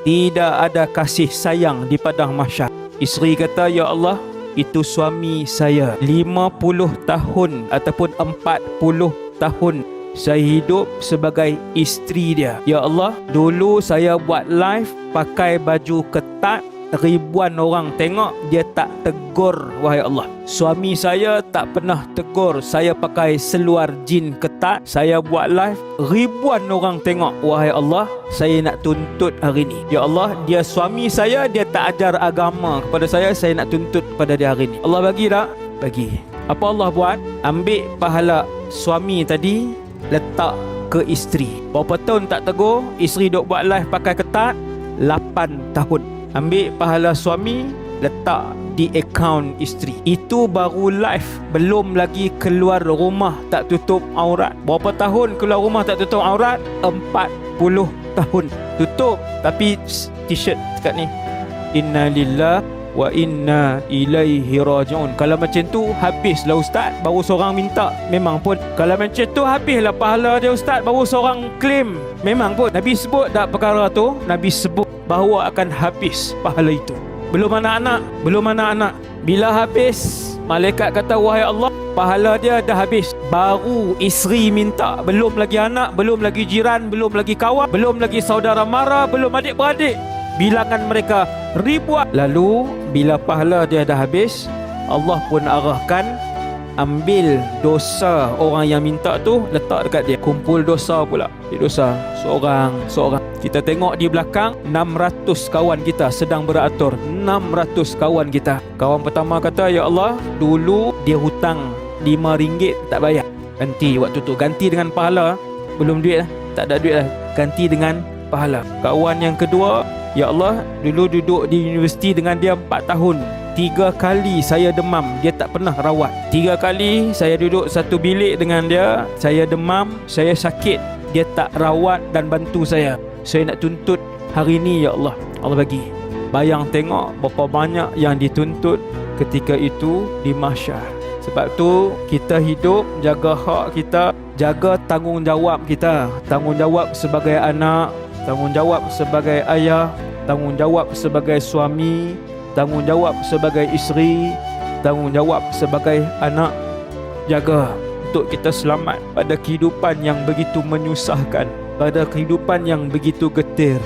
Tidak ada kasih sayang di padang mahsyar. Isteri kata, ya Allah, itu suami saya 50 tahun ataupun 40 tahun saya hidup sebagai isteri dia. Ya Allah, dulu saya buat live pakai baju ketat, ribuan orang tengok, dia tak tegur, wahai Allah. Suami saya tak pernah tegur saya pakai seluar jin ketat. Saya buat live, ribuan orang tengok, wahai Allah. Saya nak tuntut hari ni. Ya Allah, dia suami saya, dia tak ajar agama kepada saya nak tuntut kepada dia hari ni. Allah bagi tak? Bagi. Apa Allah buat? Ambil pahala suami tadi, letak ke isteri. Berapa tahun tak tegur, isteri duk buat live pakai ketat? 8 tahun. Ambil pahala suami, letak di akaun isteri. Itu baru live, belum lagi keluar rumah tak tutup aurat. Berapa tahun keluar rumah tak tutup aurat? 40 tahun. Tutup tapi t-shirt dekat ni, Inna lillah wa inna ilaihi raji'un. Kalau macam tu habislah ustaz, baru seorang minta. Memang pun kalau macam tu habislah pahala dia ustaz, baru seorang claim. Memang pun Nabi sebut tak perkara tu? Nabi sebut bahawa akan habis pahala itu. Belum anak-anak. Bila habis, malaikat kata, wahai Allah, pahala dia dah habis. Baru isteri minta, belum lagi anak, belum lagi jiran, belum lagi kawan, belum lagi saudara mara, belum adik-beradik. Bilangan mereka ribuan. Lalu bila pahala dia dah habis, Allah pun arahkan, ambil dosa orang yang minta tu, letak dekat dia. Kumpul dosa pula. Dosa seorang. Kita tengok di belakang, 600 kawan kita sedang beratur. 600 kawan kita. Kawan pertama kata, ya Allah, dulu dia hutang RM5 tak bayar. Ganti waktu tu. Ganti dengan pahala. Belum duit lah. Tak ada duit lah. Ganti dengan pahala. Kawan yang kedua, ya Allah, dulu duduk di universiti dengan dia 4 tahun. 3 kali saya demam, dia tak pernah rawat. 3 kali saya duduk satu bilik dengan dia, saya demam, saya sakit, dia tak rawat dan bantu saya. Saya nak tuntut hari ni, ya Allah. Allah bagi. Bayang tengok berapa banyak yang dituntut ketika itu di mahsyar. Sebab tu kita hidup, jaga hak kita, jaga tanggungjawab kita. Tanggungjawab sebagai anak, tanggungjawab sebagai ayah, tanggungjawab sebagai suami, tanggungjawab sebagai isteri, tanggungjawab sebagai anak. Jaga untuk kita selamat pada kehidupan yang begitu menyusahkan, pada kehidupan yang begitu getir.